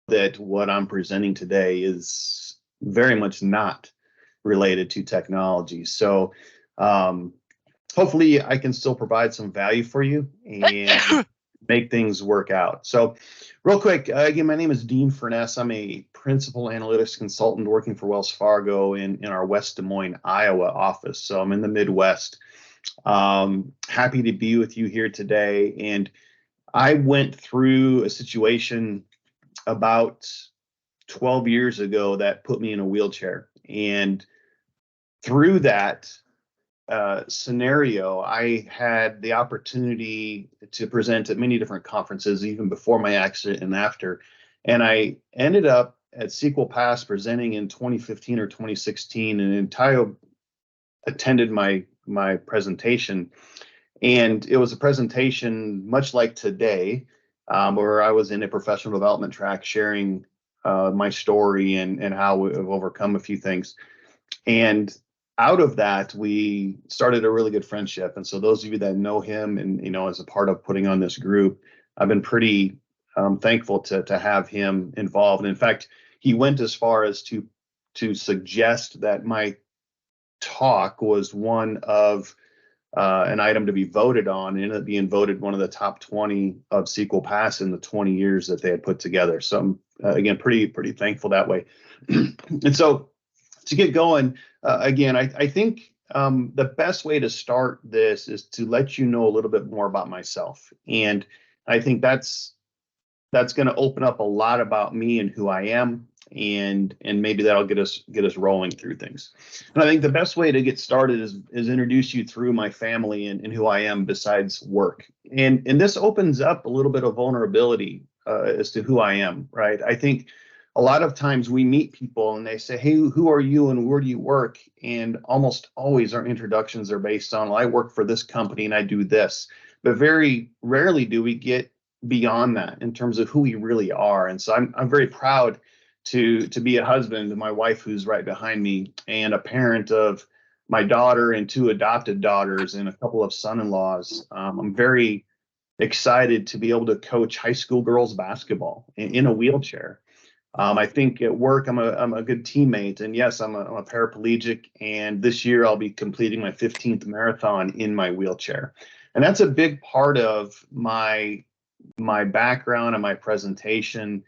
that what I'm presenting today is very much not related to technology. So um, hopefully I can still provide some value for you and make things work out. So real quick, again, my name is Dean Furness. I'm a principal analytics consultant working for Wells Fargo in our West Des Moines, Iowa office. So I'm in the Midwest. Happy to be with you here today. And I went through a situation about 12 years ago that put me in a wheelchair. And through that scenario, I had the opportunity to present at many different conferences, even before my accident and after. And I ended up at Sequel Pass presenting in 2015 or 2016, and Tayo attended my presentation. And it was a presentation much like today, where I was in a professional development track sharing my story and how we've overcome a few things. And out of that, we started a really good friendship. And so those of you that know him and, as a part of putting on this group, I've been pretty thankful to have him involved. And in fact, he went as far as to suggest that my talk was one of an item to be voted on, and ended up being voted one of the top 20 of Sequel Pass in the 20 years that they had put together. So I'm, again, pretty thankful that way. And so to get going, again, I think the best way to start this is to let you know a little bit more about myself. And I think that's going to open up a lot about me and who I am, and maybe that'll get us rolling through things. And I think the best way to get started is introduce you through my family and who I am besides work. And this opens up a little bit of vulnerability as to who I am, right? I think a lot of times we meet people and they say, hey, who are you and where do you work? And almost always our introductions are based on, well, I work for this company and I do this. But very rarely do we get beyond that in terms of who we really are. And so I'm very proud to be a husband to my wife, who's right behind me, and a parent of my daughter and two adopted daughters and a couple of son-in-laws. I'm very excited to be able to coach high school girls basketball in a wheelchair. I think at work I'm a good teammate, and yes, I'm a paraplegic, and this year I'll be completing my 15th marathon in my wheelchair. And that's a big part of my background and my presentation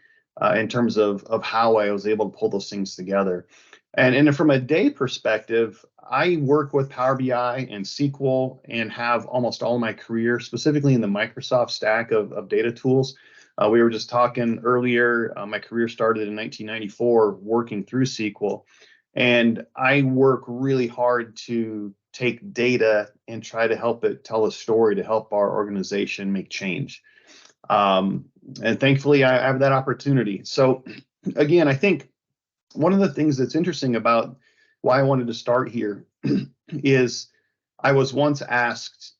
in terms of how I was able to pull those things together. And from a day perspective, I work with Power BI and SQL and have almost all my career, specifically in the Microsoft stack of data tools. We were just talking earlier, my career started in 1994 working through SQL. And I work really hard to take data and try to help it tell a story to help our organization make change. And thankfully, I have that opportunity. So again, I think one of the things that's interesting about why I wanted to start here is I was once asked,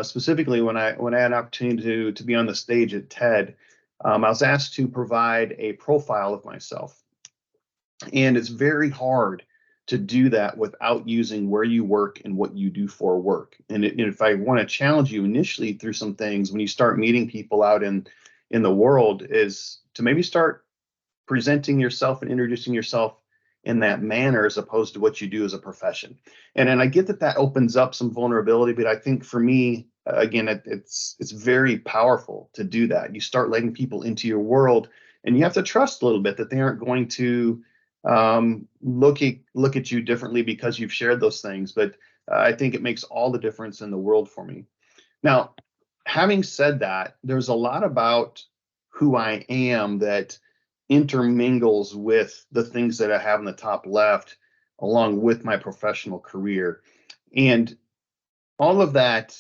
specifically when I had an opportunity to be on the stage at TED, I was asked to provide a profile of myself. And it's very hard to do that without using where you work and what you do for work. And if I want to challenge you initially through some things when you start meeting people out in the world, is to maybe start presenting yourself and introducing yourself in that manner as opposed to what you do as a profession. And I get that opens up some vulnerability, but I think for me, again, it's very powerful to do that. You start letting people into your world, and you have to trust a little bit that they aren't going to look at you differently because you've shared those things. But I think it makes all the difference in the world for me. Now, having said that, there's a lot about who I am that intermingles with the things that I have in the top left, along with my professional career. And all of that,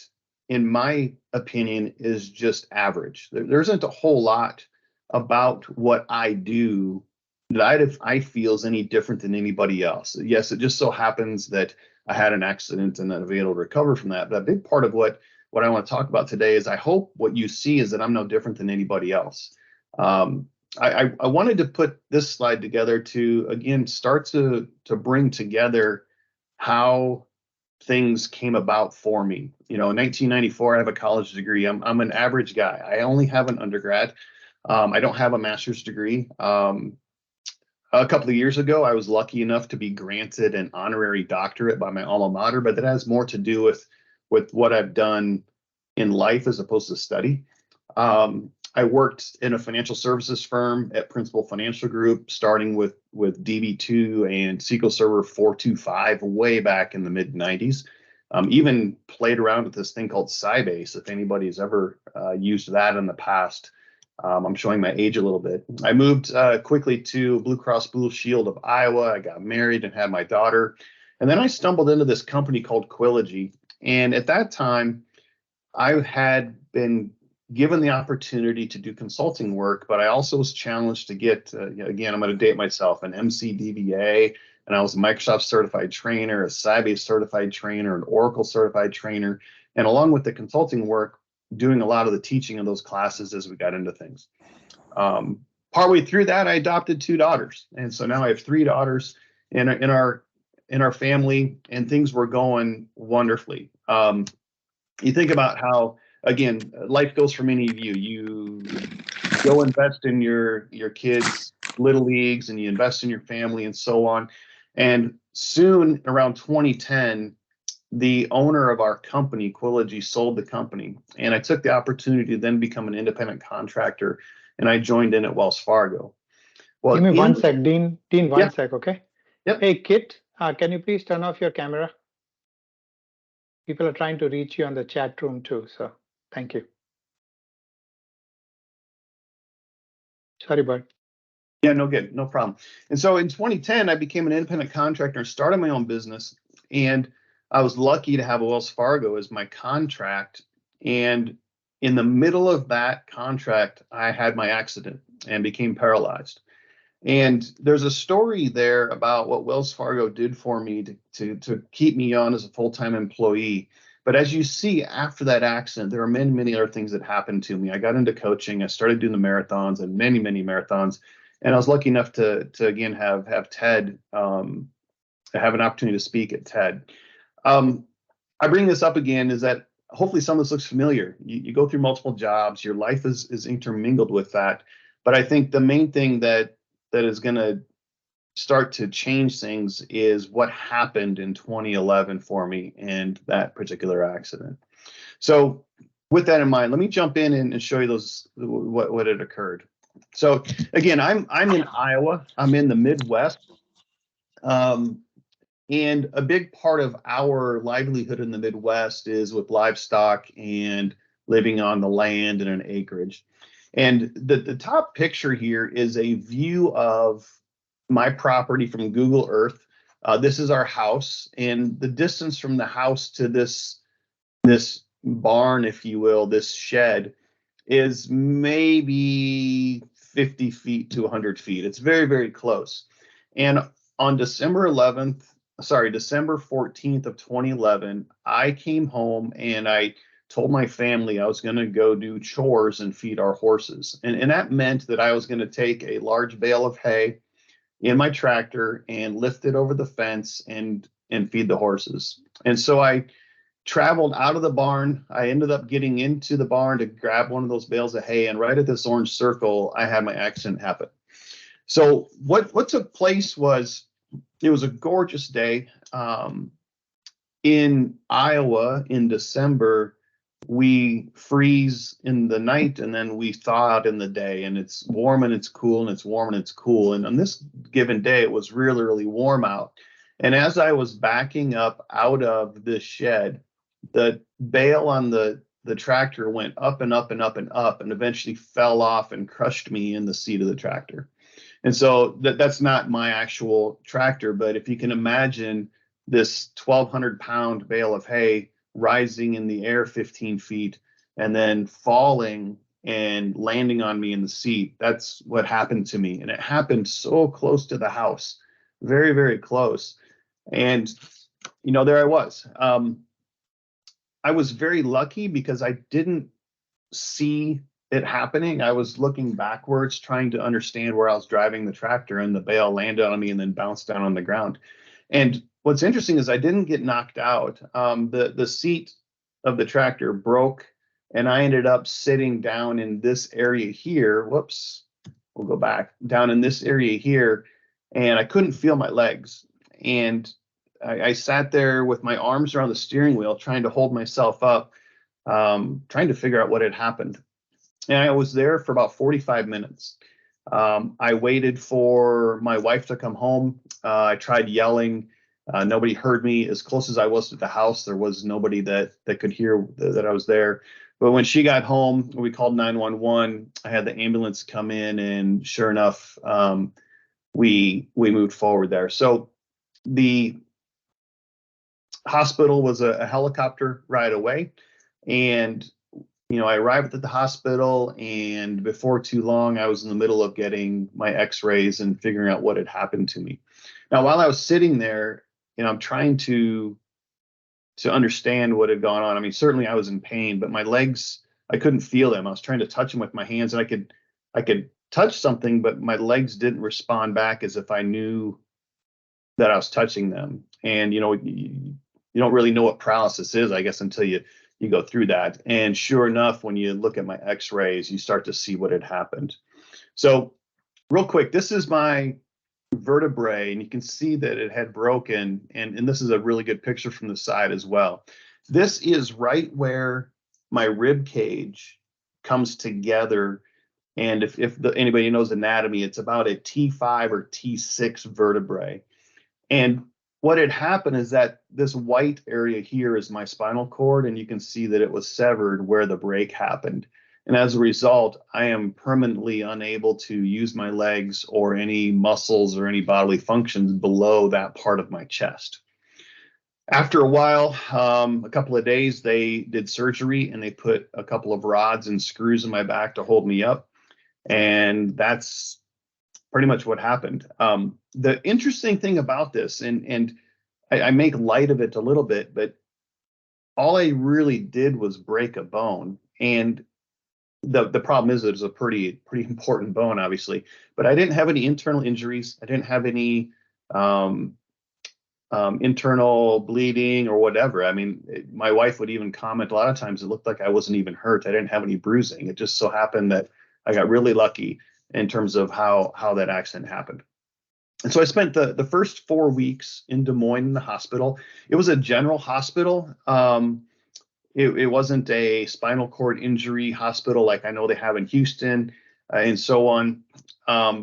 in my opinion, is just average. There isn't a whole lot about what I do that I feel is any different than anybody else. Yes, it just so happens that I had an accident and I've been able to recover from that. But a big part of what I want to talk about today is I hope what you see is that I'm no different than anybody else. I wanted to put this slide together to, again, start to bring together how things came about for me. In 1994, I have a college degree. I'm an average guy. I only have an undergrad. I don't have a master's degree. A couple of years ago, I was lucky enough to be granted an honorary doctorate by my alma mater, but that has more to do with what I've done in life as opposed to study. I worked in a financial services firm at Principal Financial Group, starting with DB2 and SQL Server 425 way back in the mid 90s. Even played around with this thing called Sybase, if anybody's ever used that in the past. I'm showing my age a little bit. I moved quickly to Blue Cross Blue Shield of Iowa. I got married and had my daughter. And then I stumbled into this company called Quillogy. And at that time, I had been given the opportunity to do consulting work, but I also was challenged to get, again, I'm going to date myself, an MCDBA, and I was a Microsoft certified trainer, a Sybase certified trainer, an Oracle certified trainer, and along with the consulting work, doing a lot of the teaching of those classes as we got into things. Partway through that, I adopted 2 daughters, and so now I have 3 daughters in our family, and things were going wonderfully. You think about how, again, life goes for many of you. You go invest in your kids' little leagues, and you invest in your family, and so on. And soon, around 2010. The owner of our company, Quillogy, sold the company, and I took the opportunity to then become an independent contractor, and I joined in at Wells Fargo. Well, give me 1 sec, Dean. Dean, 1 sec, okay? Yep. Hey, Kit, can you please turn off your camera? People are trying to reach you on the chat room too, so thank you. Sorry, bud. Yeah, no good, no problem. And so in 2010, I became an independent contractor and started my own business, and I was lucky to have Wells Fargo as my contract. And in the middle of that contract, I had my accident and became paralyzed. And there's a story there about what Wells Fargo did for me to keep me on as a full-time employee. But as you see, after that accident, there are many, many other things that happened to me. I got into coaching. I started doing the marathons, and many, many marathons. And I was lucky enough to again have TED, to have an opportunity to speak at TED. I bring this up again is that hopefully some of this looks familiar. You go through multiple jobs, your life is intermingled with that. But I think the main thing that is going to start to change things is what happened in 2011 for me and that particular accident. So with that in mind, let me jump in and show you what had occurred. So again, I'm in Iowa. I'm in the Midwest. And a big part of our livelihood in the Midwest is with livestock and living on the land and an acreage. And the top picture here is a view of my property from Google Earth. This is our house, and the distance from the house to this barn, if you will, this shed, is maybe 50 feet to 100 feet. It's very, very close. And on December 14th of 2011, I came home and I told my family I was going to go do chores and feed our horses. And that meant that I was going to take a large bale of hay in my tractor and lift it over the fence and feed the horses. And so I traveled out of the barn. I ended up getting into the barn to grab one of those bales of hay, and right at this orange circle, I had my accident happen. So what took place was, it was a gorgeous day. In Iowa in December, we freeze in the night and then we thaw out in the day, and it's warm and it's cool and it's warm and it's cool. And on this given day, it was really, really warm out. And as I was backing up out of this shed, the bale on the tractor went up and up and up and up and eventually fell off and crushed me in the seat of the tractor. And so that's not my actual tractor, but if you can imagine this 1,200 pound bale of hay rising in the air 15 feet and then falling and landing on me in the seat, that's what happened to me. And it happened so close to the house, very, very close. And, there I was. I was very lucky because I didn't see it happening. I was looking backwards, trying to understand where I was driving the tractor, and the bale landed on me and then bounced down on the ground. And what's interesting is I didn't get knocked out. The seat of the tractor broke and I ended up sitting down in this area here. Whoops, we'll go back down in this area here, and I couldn't feel my legs. And I sat there with my arms around the steering wheel, trying to hold myself up, trying to figure out what had happened. And I was there for about 45 minutes. I waited for my wife to come home. I tried yelling. Nobody heard me. As close as I was to the house, there was nobody that could hear that I was there. But when she got home, we called 911. I had the ambulance come in, and sure enough, we moved forward there. So the hospital was a helicopter ride away, and I arrived at the hospital, and before too long, I was in the middle of getting my X-rays and figuring out what had happened to me. Now, while I was sitting there, I'm trying to understand what had gone on. I mean, certainly I was in pain, but my legs, I couldn't feel them. I was trying to touch them with my hands, and I could touch something, but my legs didn't respond back as if I knew that I was touching them. And you don't really know what paralysis is, I guess, until you go through that. And sure enough, when you look at my X-rays, you start to see what had happened. So real quick, this is my vertebrae, and you can see that it had broken. And this is a really good picture from the side as well. This is right where my rib cage comes together. And if anybody knows anatomy, it's about a T5 or T6 vertebrae. And what had happened is that this white area here is my spinal cord, and you can see that it was severed where the break happened. And as a result, I am permanently unable to use my legs or any muscles or any bodily functions below that part of my chest. After a while, a couple of days, they did surgery, and they put a couple of rods and screws in my back to hold me up. And that's pretty much what happened. The interesting thing about this, and I make light of it a little bit, but all I really did was break a bone. And the problem is that it's a pretty important bone, obviously, but I didn't have any internal injuries. I didn't have any internal bleeding or whatever. I mean, my wife would even comment a lot of times it looked like I wasn't even hurt. I didn't have any bruising. It just so happened that I got really lucky in terms of how that accident happened. And so I spent the first 4 weeks in Des Moines in the hospital. It was a general hospital. It wasn't a spinal cord injury hospital like I know they have in Houston and so on.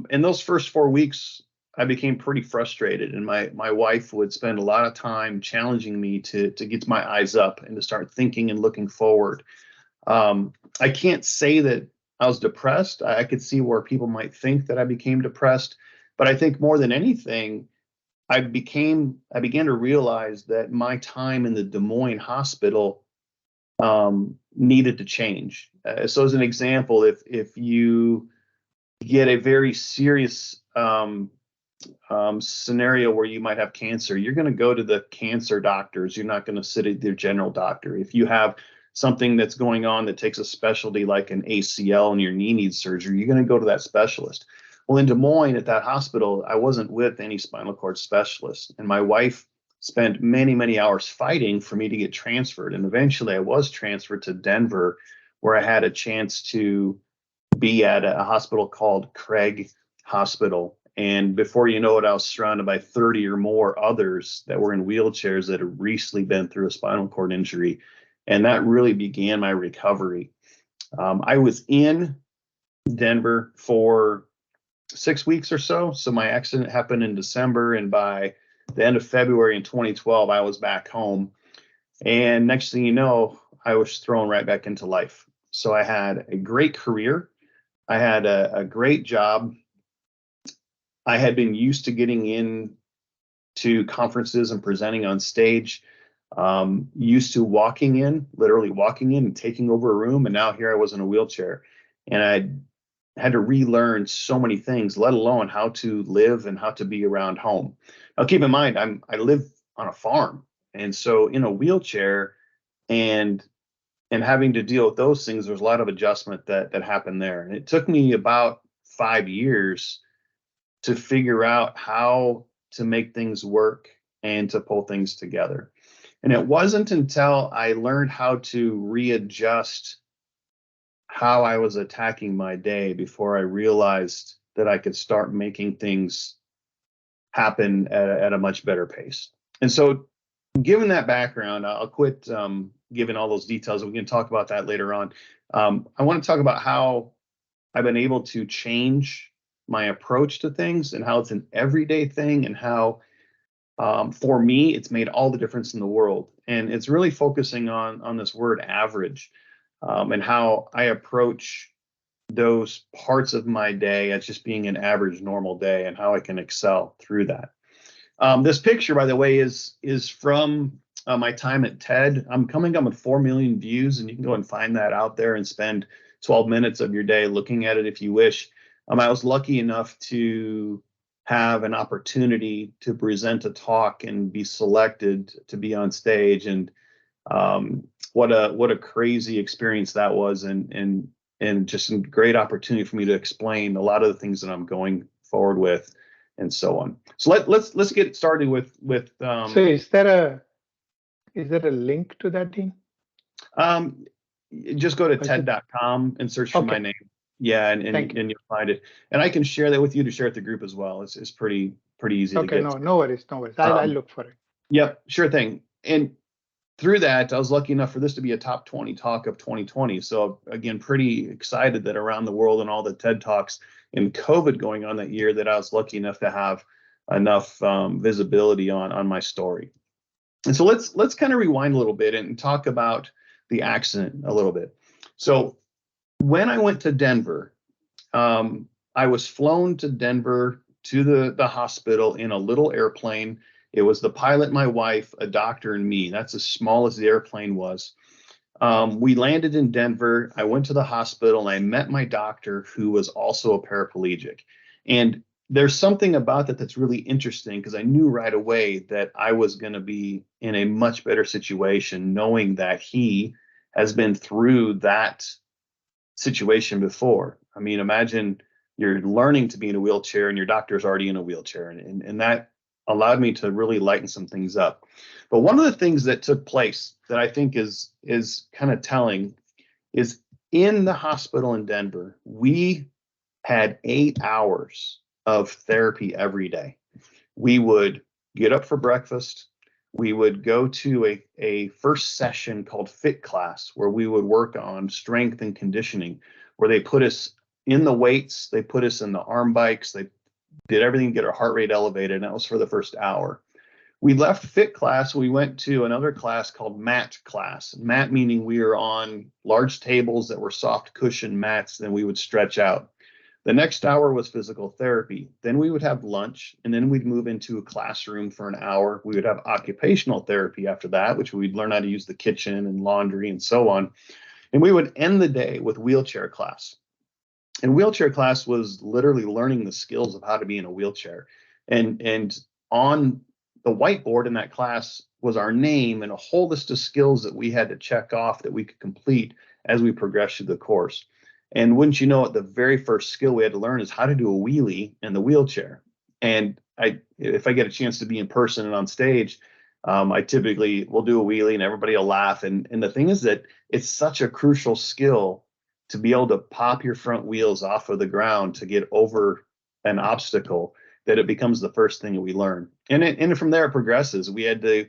In those first 4 weeks, I became pretty frustrated, and my wife would spend a lot of time challenging me to get my eyes up and to start thinking and looking forward. I can't say that I was depressed. I could see where people might think that I became depressed, but I think more than anything, I began to realize that my time in the Des Moines hospital needed to change. So as an example, if you get a very serious scenario where you might have cancer, you're going to go to the cancer doctors. You're not going to sit at your general doctor. If you have something that's going on that takes a specialty like an ACL and your knee needs surgery, you're going to go to that specialist. Well, in Des Moines at that hospital, I wasn't with any spinal cord specialist, and my wife spent many hours fighting for me to get transferred. And eventually I was transferred to Denver, where I had a chance to be at a hospital called Craig Hospital. And before you know it, I was surrounded by 30 or more others that were in wheelchairs that had recently been through a spinal cord injury. And that really began my recovery. I was in Denver for 6 weeks or so. So my accident happened in December, and by the end of February in 2012, I was back home. And next thing you know, I was thrown right back into life. So I had a great career. I had a great job. I had been used to getting in to conferences and presenting on stage, used to literally walking in and taking over a room. And now here I was in a wheelchair, and I had to relearn so many things, let alone how to live and how to be around home. Now, keep in mind, I live on a farm, and so in a wheelchair and having to deal with those things, there's a lot of adjustment that happened there. And it took me about 5 years to figure out how to make things work and to pull things together. And it wasn't until I learned how to readjust how I was attacking my day before I realized that I could start making things happen at a much better pace. And so, given that background, I'll quit giving all those details. We can talk about that later on. I want to talk about how I've been able to change my approach to things and how it's an everyday thing, and how for me it's made all the difference in the world. And it's really focusing on this word average, and how I approach those parts of my day as just being an average normal day, and how I can excel through that. This picture, by the way, is from my time at TED. I'm coming up with 4 million views, and you can go and find that out there and spend 12 minutes of your day looking at it if you wish. I was lucky enough to have an opportunity to present a talk and be selected to be on stage, and what a crazy experience that was, and just a great opportunity for me to explain a lot of the things that I'm going forward with, and so on. So let's get started with So is there a link to that, Dean? Just go to Is it- TED.com and search for my Okay. name. Yeah, and you'll find it. And I can share that with you to share with the group as well. It's pretty easy to Okay, get. no worries. I'll look for it. Yep, sure thing. And through that, I was lucky enough for this to be a top 20 talk of 2020. So again, pretty excited that around the world and all the TED Talks and COVID going on that year, that I was lucky enough to have enough visibility on my story. And so let's kind of rewind a little bit and talk about the accident a little bit. So when I went to Denver, I was flown to Denver to the hospital in a little airplane. It was the pilot, my wife, a doctor, and me. That's as small as the airplane was. We landed in Denver. I went to the hospital and I met my doctor, who was also a paraplegic. And there's something about that that's really interesting, because I knew right away that I was going to be in a much better situation, knowing that he has been through that situation before. I mean, imagine you're learning to be in a wheelchair and your doctor's already in a wheelchair, and that allowed me to really lighten some things up. But one of the things that took place that I think is kind of telling is, in the hospital in Denver, we had 8 hours of therapy every day. We would get up for breakfast. We would go to a first session called fit class, where we would work on strength and conditioning, where they put us in the weights, they put us in the arm bikes, they did everything to get our heart rate elevated, and that was for the first hour. We left fit class, we went to another class called mat class. Mat meaning we are on large tables that were soft cushion mats, then we would stretch out. The next hour was physical therapy. Then we would have lunch, and then we'd move into a classroom for an hour. We would have occupational therapy after that, which we'd learn how to use the kitchen and laundry and so on. And we would end the day with wheelchair class. And wheelchair class was literally learning the skills of how to be in a wheelchair. And on the whiteboard in that class was our name and a whole list of skills that we had to check off that we could complete as we progressed through the course. And wouldn't you know it, the very first skill we had to learn is how to do a wheelie in the wheelchair. And if I get a chance to be in person and on stage, I typically will do a wheelie and everybody will laugh. And the thing is that it's such a crucial skill to be able to pop your front wheels off of the ground to get over an obstacle, that it becomes the first thing that we learn. And from there it progresses. We had to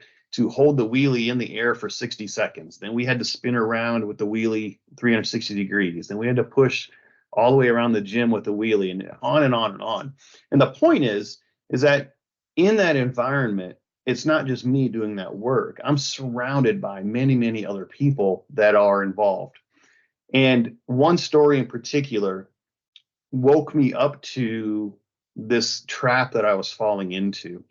hold the wheelie in the air for 60 seconds. Then we had to spin around with the wheelie 360 degrees. Then we had to push all the way around the gym with the wheelie, and on and on and on. And the point is that in that environment, it's not just me doing that work. I'm surrounded by many, many other people that are involved. And one story in particular woke me up to this trap that I was falling into.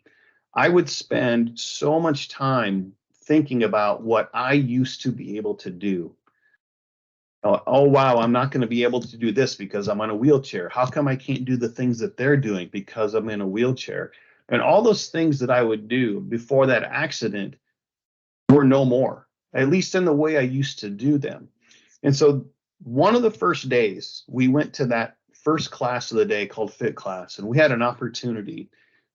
I would spend so much time thinking about what I used to be able to do. Oh, wow, I'm not going to be able to do this because I'm on a wheelchair. How come I can't do the things that they're doing because I'm in a wheelchair? And all those things that I would do before that accident were no more, at least in the way I used to do them. And so one of the first days, we went to that first class of the day called Fit Class, and we had an opportunity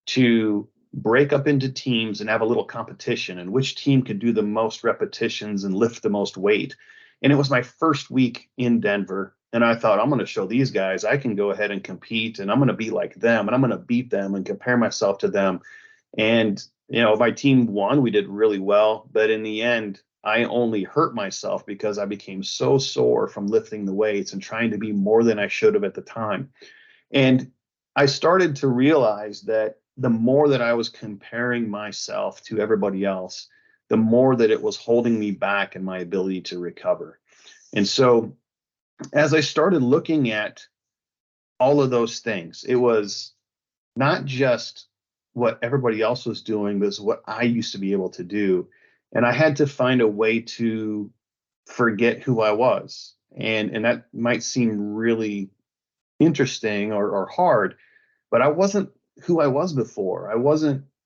to break up into teams and have a little competition, and which team could do the most repetitions and lift the most weight. And it was my first week in Denver. And I thought, I'm going to show these guys I can go ahead and compete, and I'm going to be like them, and I'm going to beat them and compare myself to them. And, my team won. We did really well. But in the end, I only hurt myself because I became so sore from lifting the weights and trying to be more than I should have at the time. And I started to realize that the more that I was comparing myself to everybody else, the more that it was holding me back in my ability to recover. And so as I started looking at all of those things, it was not just what everybody else was doing, but it's what I used to be able to do. And I had to find a way to forget who I was. And that might seem really interesting or hard, but I wasn't who I was before.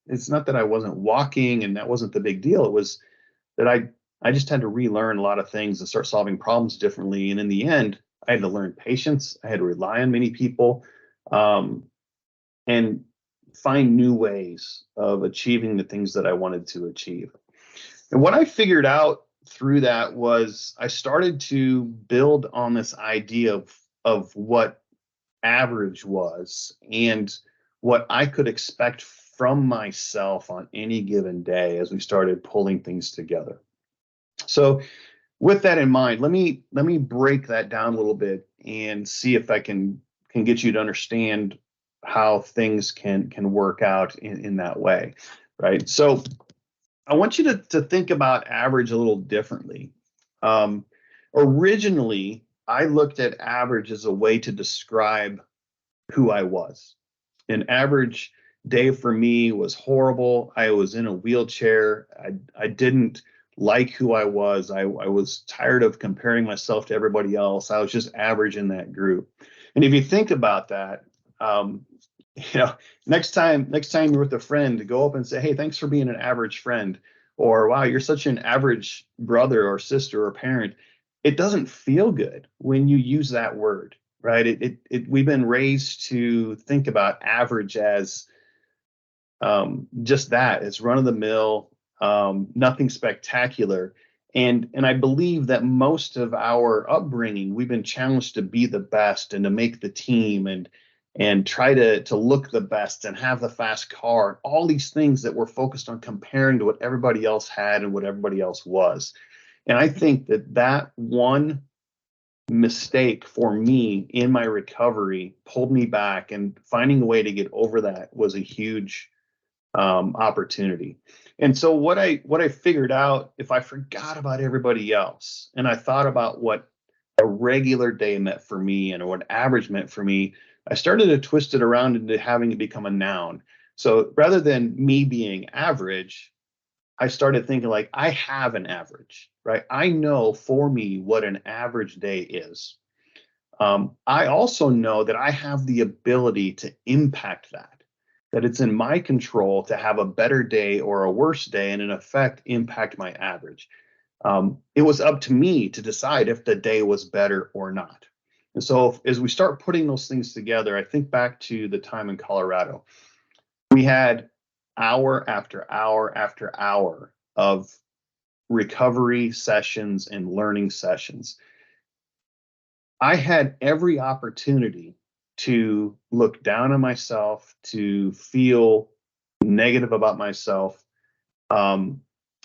It's not that I wasn't walking and that wasn't the big deal. It was that I just had to relearn a lot of things and start solving problems differently. And in the end, I had to learn patience. I had to rely on many people, and find new ways of achieving the things that I wanted to achieve. And what I figured out through that was I started to build on this idea of what average was and what I could expect from myself on any given day as we started pulling things together. So with that in mind, let me break that down a little bit and see if I can get you to understand how things can work out in that way, right? So I want you to think about average a little differently. Originally, I looked at average as a way to describe who I was. An average day for me was horrible. I was in a wheelchair. I didn't like who I was. I was tired of comparing myself to everybody else. I was just average in that group. And if you think about that, next time you're with a friend, to go up and say, hey, thanks for being an average friend, or wow, you're such an average brother or sister or parent. It doesn't feel good when you use that word, right? We've been raised to think about average as just that. It's run of the mill, nothing spectacular. And I believe that most of our upbringing, we've been challenged to be the best and to make the team and try to look the best and have the fast car, all these things that we're focused on comparing to what everybody else had and what everybody else was. And I think that one mistake for me in my recovery pulled me back, and finding a way to get over that was a huge opportunity. And so what I figured out, if I forgot about everybody else and I thought about what a regular day meant for me and what average meant for me, I started to twist it around into having it become a noun. So rather than me being average, I started thinking like, I have an average, right? I know for me what an average day is. I also know that I have the ability to impact that it's in my control to have a better day or a worse day and in effect impact my average. It was up to me to decide if the day was better or not. And so as we start putting those things together, I think back to the time in Colorado. We had hour after hour after hour of recovery sessions and learning sessions. I had every opportunity to look down on myself, to feel negative about myself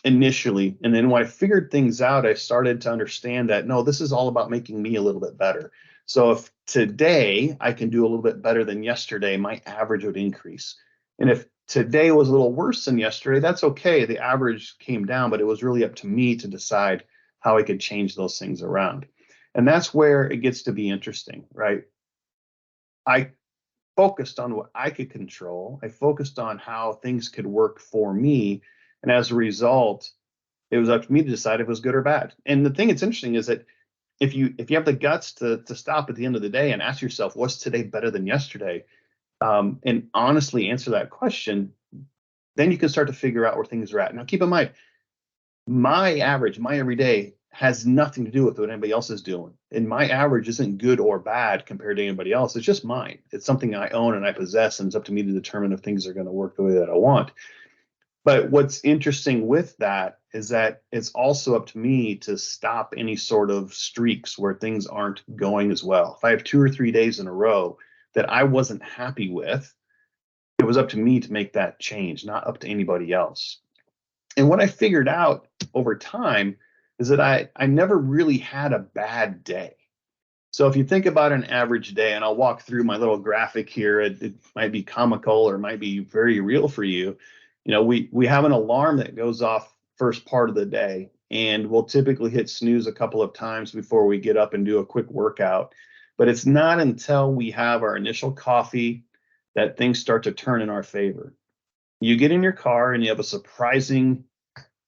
initially. And then when I figured things out, I started to understand that, no, this is all about making me a little bit better. So if today I can do a little bit better than yesterday, my average would increase. And if today was a little worse than yesterday, that's okay. The average came down, but it was really up to me to decide how I could change those things around. And that's where it gets to be interesting, right? I focused on what I could control. I focused on how things could work for me. And as a result, it was up to me to decide if it was good or bad. And the thing that's interesting is that if you have the guts to stop at the end of the day and ask yourself, what's today better than yesterday? And honestly answer that question, then you can start to figure out where things are at. Now, keep in mind, my average, my everyday has nothing to do with what anybody else is doing. And my average isn't good or bad compared to anybody else. It's just mine. It's something I own and I possess, and it's up to me to determine if things are going to work the way that I want. But what's interesting with that is that it's also up to me to stop any sort of streaks where things aren't going as well. If I have 2 or 3 days in a row that I wasn't happy with, it was up to me to make that change, not up to anybody else. And what I figured out over time is that I never really had a bad day. So if you think about an average day, and I'll walk through my little graphic here, it might be comical or might be very real for you. You know, we have an alarm that goes off first part of the day, and we'll typically hit snooze a couple of times before we get up and do a quick workout. But it's not until we have our initial coffee that things start to turn in our favor. You get in your car and you have a surprising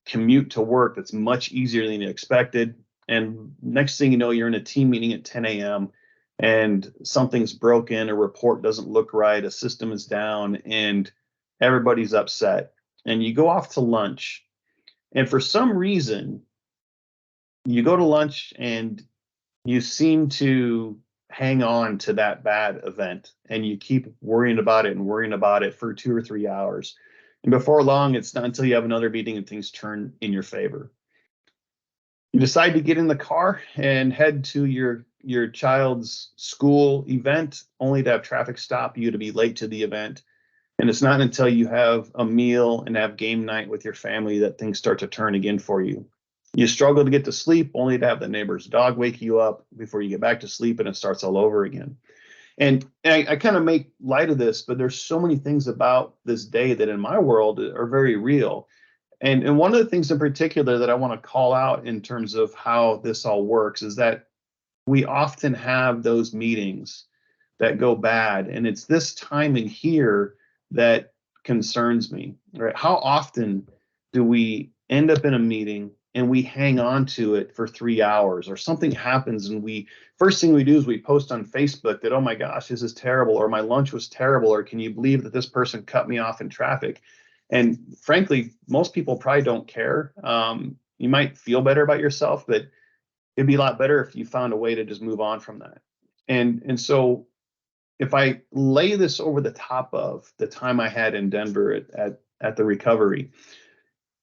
commute to work that's much easier than you expected. And next thing you know, you're in a team meeting at 10 a.m. and something's broken, a report doesn't look right, a system is down, and everybody's upset. And you go off to lunch. And for some reason, you go to lunch and you seem to hang on to that bad event, and you keep worrying about it and worrying about it for 2 or 3 hours. And before long, it's not until you have another meeting and things turn in your favor. You decide to get in the car and head to your child's school event, only to have traffic stop you to be late to the event. And it's not until you have a meal and have game night with your family that things start to turn again for you. You struggle to get to sleep, only to have the neighbor's dog wake you up before you get back to sleep, and it starts all over again. And I kind of make light of this, but there's so many things about this day that in my world are very real. And one of the things in particular that I want to call out in terms of how this all works is that we often have those meetings that go bad. And it's this time in here that concerns me, right? How often do we end up in a meeting and we hang on to it for 3 hours, or something happens and first thing we do is we post on Facebook that, oh my gosh, this is terrible, or my lunch was terrible, or can you believe that this person cut me off in traffic? And frankly, most people probably don't care. You might feel better about yourself, but it'd be a lot better if you found a way to just move on from that. And so if I lay this over the top of the time I had in Denver at the recovery,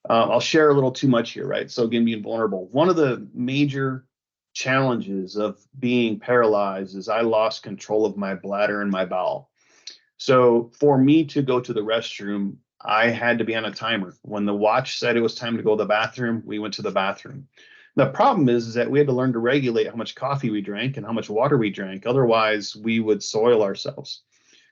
I'll share a little too much here, right? So again, being vulnerable. One of the major challenges of being paralyzed is I lost control of my bladder and my bowel. So for me to go to the restroom, I had to be on a timer. When the watch said it was time to go to the bathroom, we went to the bathroom. The problem is that we had to learn to regulate how much coffee we drank and how much water we drank. Otherwise, we would soil ourselves.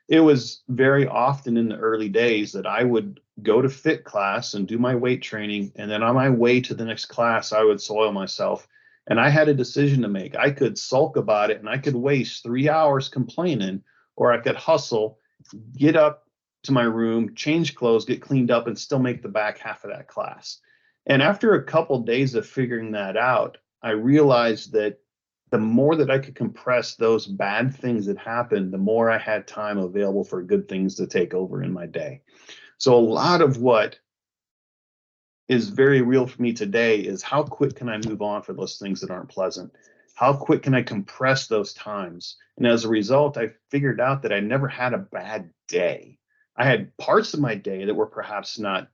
It was very often in the early days that I would go to fit class and do my weight training, and then on my way to the next class, I would soil myself. And I had a decision to make. I could sulk about it and I could waste 3 hours complaining, or I could hustle, get up to my room, change clothes, get cleaned up, and still make the back half of that class. And after a couple of days of figuring that out, I realized that the more that I could compress those bad things that happened, the more I had time available for good things to take over in my day. So a lot of what is very real for me today is how quick can I move on for those things that aren't pleasant? How quick can I compress those times? And as a result, I figured out that I never had a bad day. I had parts of my day that were perhaps not,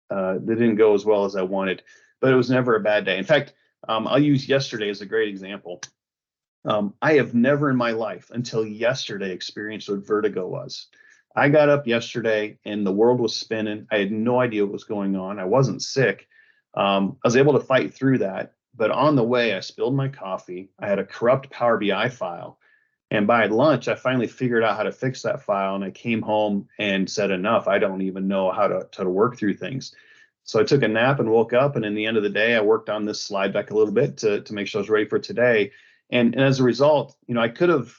that didn't go as well as I wanted, but it was never a bad day. In fact, I'll use yesterday as a great example. I have never in my life until yesterday experienced what vertigo was. I got up yesterday and the world was spinning. I had no idea what was going on. I wasn't sick. I was able to fight through that. But on the way, I spilled my coffee. I had a corrupt Power BI file. And by lunch, I finally figured out how to fix that file. And I came home and said, enough. I don't even know how to work through things. So I took a nap and woke up. And in the end of the day, I worked on this slide deck a little bit to make sure I was ready for today. And as a result, I could have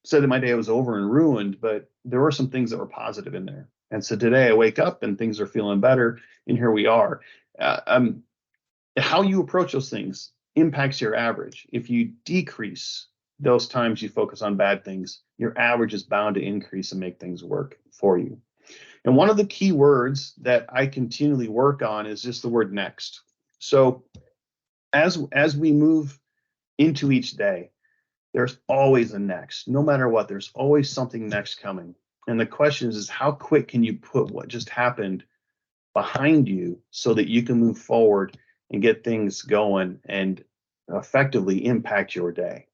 said that my day was over and ruined, but there were some things that were positive in there. And so today I wake up and things are feeling better, and here we are. How you approach those things impacts your average. If you decrease those times you focus on bad things, your average is bound to increase and make things work for you. And one of the key words that I continually work on is just the word next. So as we move into each day, there's always a next. No matter what, there's always something next coming. And the question is how quick can you put what just happened behind you so that you can move forward and get things going and effectively impact your day.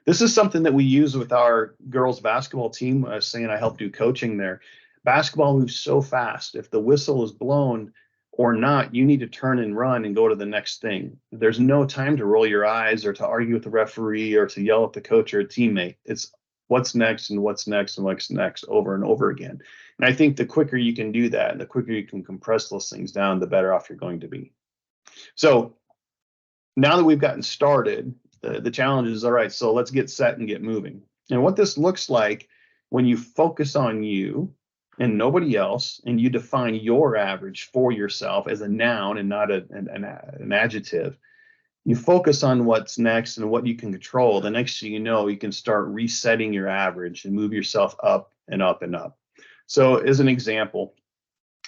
This is something that we use with our girls basketball team. I was saying I help do coaching there. Basketball moves so fast. If the whistle is blown or not, you need to turn and run and go to the next thing. There's no time to roll your eyes or to argue with the referee or to yell at the coach or a teammate. It's what's next and what's next and what's next over and over again. And I think the quicker you can do that and the quicker you can compress those things down, the better off you're going to be. So now that we've gotten started, the challenge is, all right, so let's get set and get moving. And what this looks like when you focus on you and nobody else, and you define your average for yourself as a noun and not an adjective, you focus on what's next and what you can control. The next thing you know, you can start resetting your average and move yourself up and up and up. So as an example,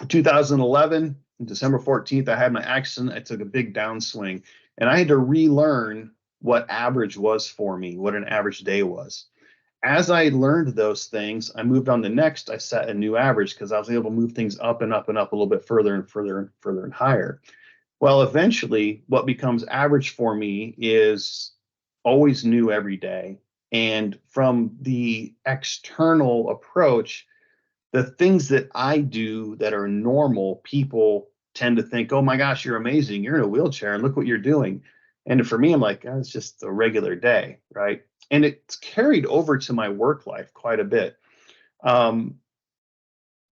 2011, December 14th, I had my accident. I took a big downswing and I had to relearn what average was for me, what an average day was. As I learned those things, I moved on the next. I set a new average because I was able to move things up and up and up a little bit further and further and further and higher. Well, eventually, what becomes average for me is always new every day. And from the external approach, the things that I do that are normal, people tend to think, oh my gosh, you're amazing. You're in a wheelchair and look what you're doing. And for me, I'm like, oh, it's just a regular day, right? And it's carried over to my work life quite a bit.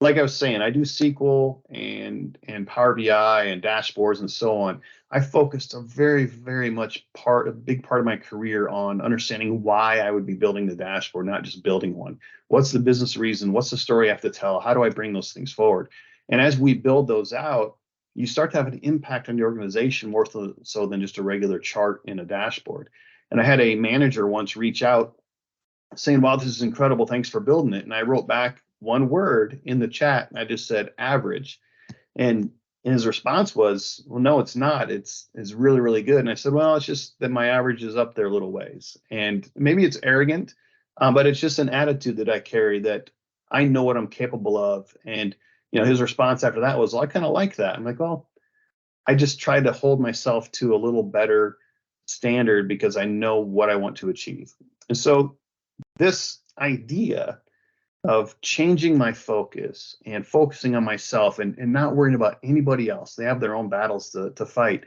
Like I was saying, I do SQL and Power BI and dashboards and so on. I focused a very, very much a big part of my career on understanding why I would be building the dashboard, not just building one. What's the business reason? What's the story I have to tell? How do I bring those things forward? And as we build those out, you start to have an impact on the organization more so than just a regular chart in a dashboard. And I had a manager once reach out saying, wow, this is incredible. Thanks for building it. And I wrote back one word in the chat and I just said average. And his response was, well, no, it's not. It's really, really good. And I said, well, it's just that my average is up there a little ways. And maybe it's arrogant, but it's just an attitude that I carry that I know what I'm capable of. And, his response after that was, well, I kind of like that. I'm like, well, I just try to hold myself to a little better standard because I know what I want to achieve. And so this idea of changing my focus and focusing on myself and not worrying about anybody else. They have their own battles to fight.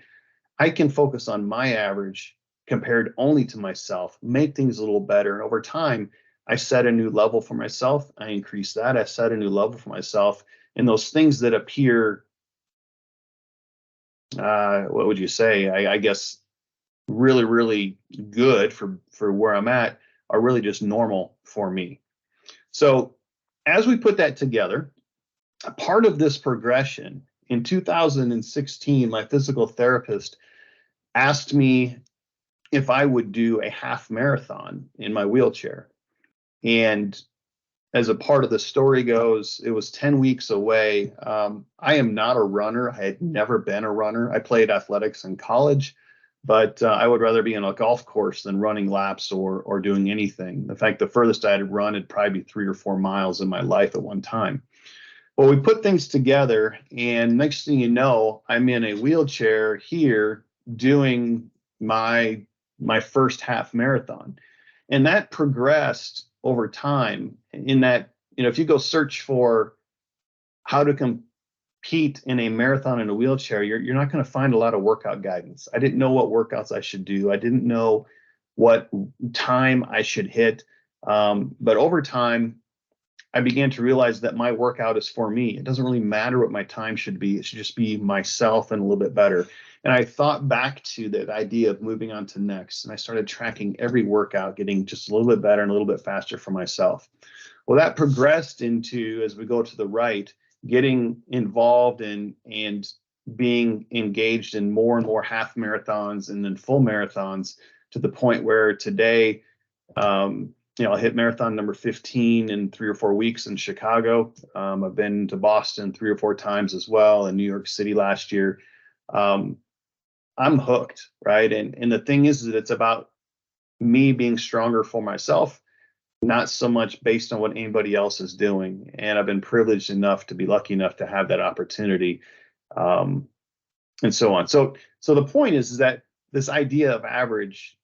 I can focus on my average compared only to myself, make things a little better. And over time, I set a new level for myself. I increase that. I set a new level for myself. And those things that appear, what would you say? I guess really, really good for where I'm at are really just normal for me. So as we put that together, a part of this progression in 2016, my physical therapist asked me if I would do a half marathon in my wheelchair. And as a part of the story goes, it was 10 weeks away. I am not a runner. I had never been a runner. I played athletics in college, but I would rather be on a golf course than running laps or doing anything. In fact, the furthest I had run would probably be 3 or 4 miles in my life at one time. Well, we put things together, and next thing you know, I'm in a wheelchair here doing my first half marathon. And that progressed over time in that, if you go search for how to compete in a marathon in a wheelchair, you're not going to find a lot of workout guidance. I didn't know what workouts I should do. I didn't know what time I should hit. But over time, I began to realize that my workout is for me. It doesn't really matter what my time should be. It should just be myself and a little bit better. And I thought back to that idea of moving on to next. And I started tracking every workout, getting just a little bit better and a little bit faster for myself. Well, that progressed into, as we go to the right, getting involved in and being engaged in more and more half marathons and then full marathons to the point where today, I'll hit marathon number 15 in 3 or 4 weeks in Chicago. I've been to Boston 3 or 4 times as well, and New York City last year. I'm hooked, right? And the thing is that it's about me being stronger for myself, not so much based on what anybody else is doing. And I've been privileged enough to be lucky enough to have that opportunity. and so on. So the point is that this idea of average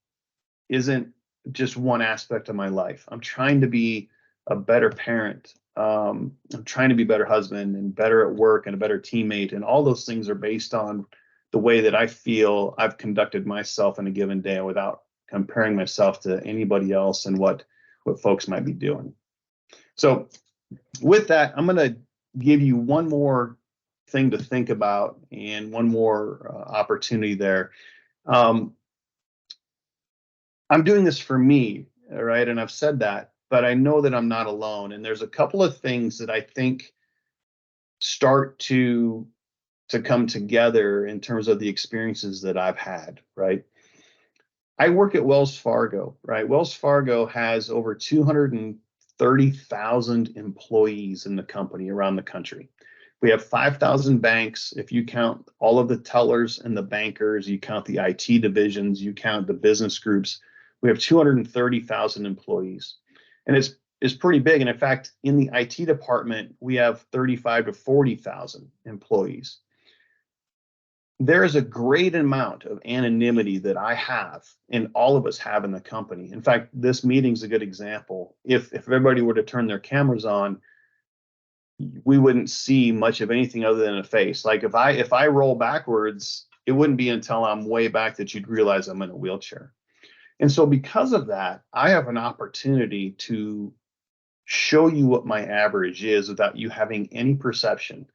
isn't just one aspect of my life. I'm trying to be a better parent. I'm trying to be a better husband and better at work and a better teammate. And all those things are based on the way that I feel I've conducted myself in a given day without comparing myself to anybody else and what folks might be doing. So with that, I'm going to give you one more thing to think about and one more opportunity there. I'm doing this for me, right? And I've said that, but I know that I'm not alone. And there's a couple of things that I think start to come together in terms of the experiences that I've had, right? I work at Wells Fargo, right? Wells Fargo has over 230,000 employees in the company around the country. We have 5,000 banks. If you count all of the tellers and the bankers, you count the IT divisions, you count the business groups, we have 230,000 employees. And it's pretty big. And in fact, in the IT department, we have 35 to 40,000 employees. There is a great amount of anonymity that I have and all of us have in the company. In fact, this meeting's a good example. If everybody were to turn their cameras on, we wouldn't see much of anything other than a face. Like if I roll backwards, it wouldn't be until I'm way back that you'd realize I'm in a wheelchair. And so because of that, I have an opportunity to show you what my average is without you having any perception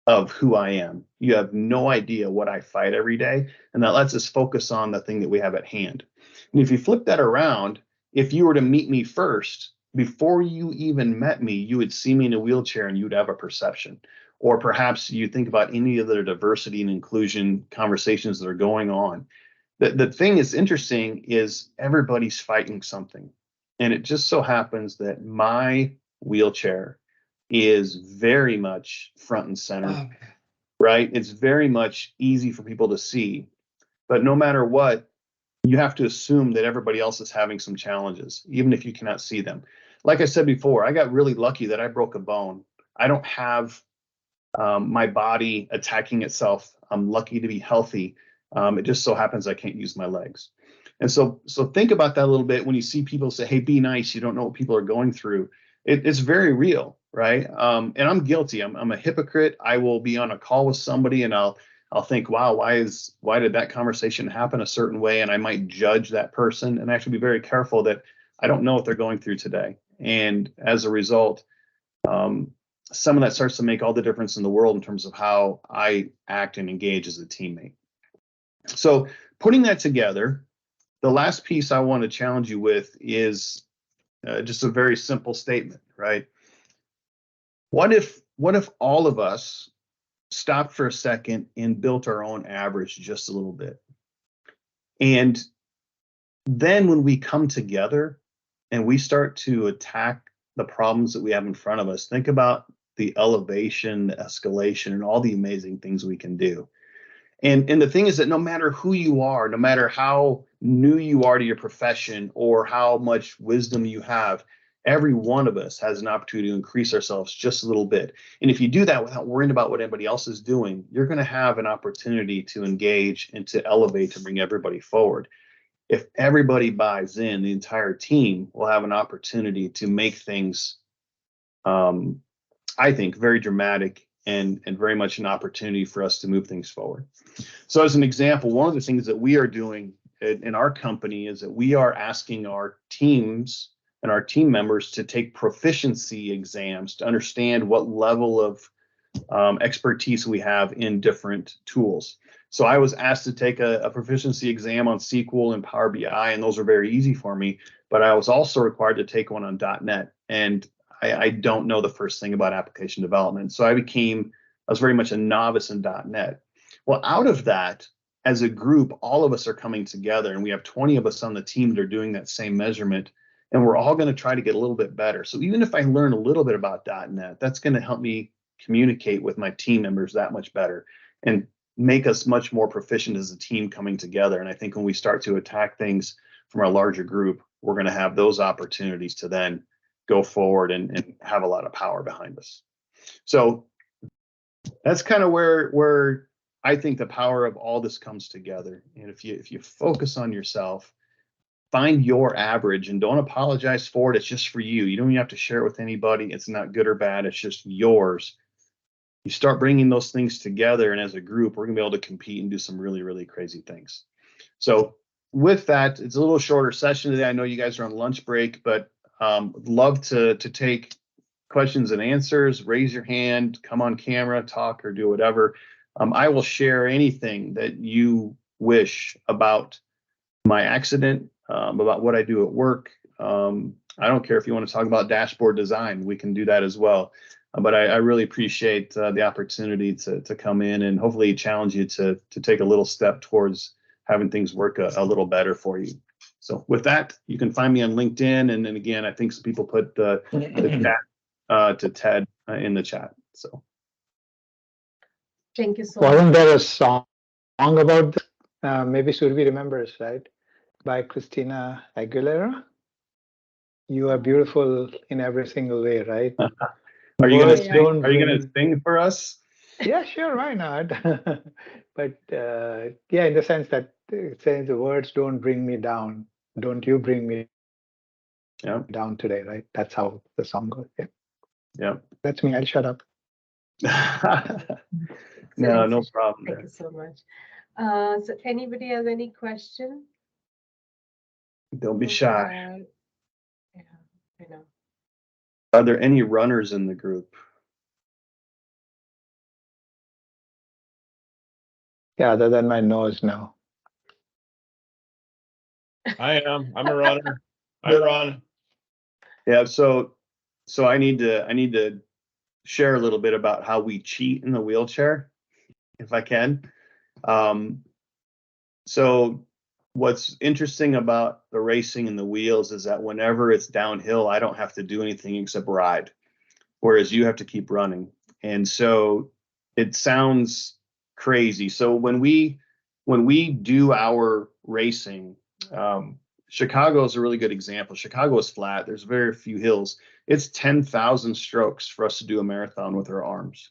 of who I am. You have no idea what I fight every day. And that lets us focus on the thing that we have at hand. And if you flip that around, if you were to meet me first, before you even met me, you would see me in a wheelchair and you'd have a perception. Or perhaps you think about any of the diversity and inclusion conversations that are going on. The thing that's interesting is everybody's fighting something. And it just so happens that my wheelchair is very much front and center, right? It's very much easy for people to see. But no matter what, you have to assume that everybody else is having some challenges, even if you cannot see them. Like I said before, I got really lucky that I broke a bone. I don't have my body attacking itself. I'm lucky to be healthy. It just so happens I can't use my legs. And so think about that a little bit when you see people say, hey, be nice. You don't know what people are going through. It's very real, right? And I'm guilty. I'm a hypocrite. I will be on a call with somebody and I'll think, wow, why did that conversation happen a certain way? And I might judge that person and actually be very careful that I don't know what they're going through today. And as a result, some of that starts to make all the difference in the world in terms of how I act and engage as a teammate. So putting that together, the last piece I want to challenge you with is just a very simple statement, right? What if all of us stopped for a second and built our own average just a little bit? And then when we come together and we start to attack the problems that we have in front of us, think about the elevation, the escalation, and all the amazing things we can do. And the thing is that no matter who you are, no matter how new you are to your profession or how much wisdom you have, every one of us has an opportunity to increase ourselves just a little bit. And if you do that without worrying about what anybody else is doing, you're going to have an opportunity to engage and to elevate to bring everybody forward. If everybody buys in, the entire team will have an opportunity to make things, I think, very dramatic and very much an opportunity for us to move things forward. So as an example, one of the things that we are doing in our company is that we are asking our teams and our team members to take proficiency exams to understand what level of expertise we have in different tools. So I was asked to take a proficiency exam on SQL and Power BI, and those are very easy for me, but I was also required to take one on .NET. And I don't know the first thing about application development. So I was very much a novice in .NET. Well, out of that, as a group, all of us are coming together and we have 20 of us on the team that are doing that same measurement. And we're all going to try to get a little bit better. So even if I learn a little bit about .NET, that's going to help me communicate with my team members that much better and make us much more proficient as a team coming together. And I think when we start to attack things from our larger group, we're going to have those opportunities to then go forward and have a lot of power behind us. So That's kind of where I think the power of all this comes together. And if you focus on yourself, find your average and don't apologize for it. It's just for you. You don't even have to share it with anybody. It's not good or bad. It's just yours. You start bringing those things together, and as a group, we're gonna be able to compete and do some really, really crazy things. So with that, it's a little shorter session today. I know you guys are on lunch break, but love to take questions and answers. Raise your hand, come on camera, talk, or do whatever. I will share anything that you wish about my accident, about what I do at work. I don't care if you want to talk about dashboard design, we can do that as well. But I really appreciate the opportunity to come in and hopefully challenge you to take a little step towards having things work a little better for you. So with that, you can find me on LinkedIn. And then again, I think some people put the chat to Ted in the chat. So Thank you so much. Wasn't there a song about this? Maybe Survi remembers, right? By Christina Aguilera. You are beautiful in every single way, right? Are you Words gonna don't are you gonna bring- sing for us? Yeah, sure, why not? But yeah, in the sense that it says the words don't bring me down. Don't you bring me Yeah, down today, right? That's how the song goes. Yeah. yeah. That's me. I'll shut up. No, no problem. Thank you so much. So anybody has any question? Don't be shy. Yeah, I know. Are there any runners in the group? Yeah, other than my nose, no. I am. I'm a runner. I run. Yeah, so I need to share a little bit about how we cheat in the wheelchair, if I can. So what's interesting about the racing in the wheels is that whenever it's downhill, I don't have to do anything except ride, whereas you have to keep running. And so it sounds crazy. So when we do our racing, Chicago is a really good example. Chicago is flat. There's very few hills. It's 10,000 strokes for us to do a marathon with our arms.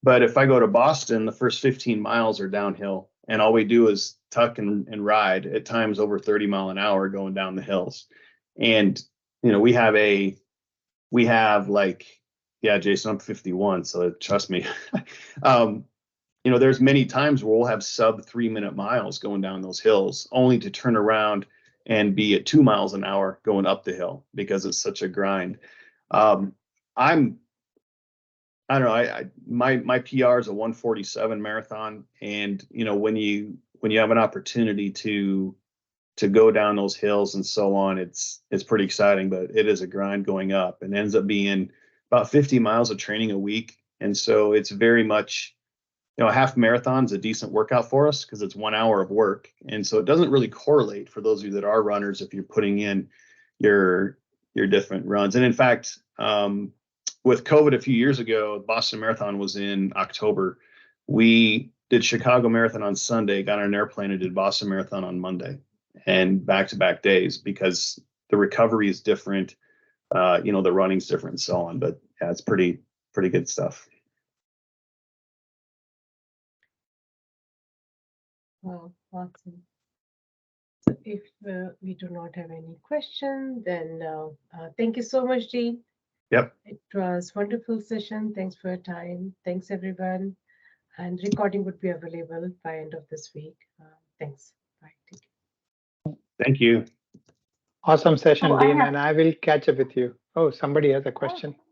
But if I go to Boston, the first 15 miles are downhill, and all we do is tuck and ride at times over 30 mile an hour going down the hills. And you know, we have like, yeah, Jason, I'm 51, so trust me. You know, there's many times where we'll have sub 3-minute miles going down those hills, only to turn around and be at 2 miles an hour going up the hill because it's such a grind. I don't know. My PR is a 147 marathon, and you know, when you have an opportunity to go down those hills and so on, it's pretty exciting, but it is a grind going up, and ends up being about 50 miles of training a week. And so it's very much, you know, a half marathon is a decent workout for us because it's 1 hour of work. And so it doesn't really correlate for those of you that are runners if you're putting in your different runs. And in fact, with COVID a few years ago, Boston Marathon was in October. We did Chicago Marathon on Sunday, got on an airplane and did Boston Marathon on Monday, and back-to-back days because the recovery is different. You know, the running's different and so on. But yeah, it's pretty good stuff. Wow, awesome. So if we do not have any questions, then thank you so much, Dean. Yep. It was a wonderful session. Thanks for your time. Thanks, everyone. And recording would be available by end of this week. Thanks. Bye. Take care. Thank you. Awesome session, Oh, I Dean, have- and I will catch up with you. Oh, somebody has a question.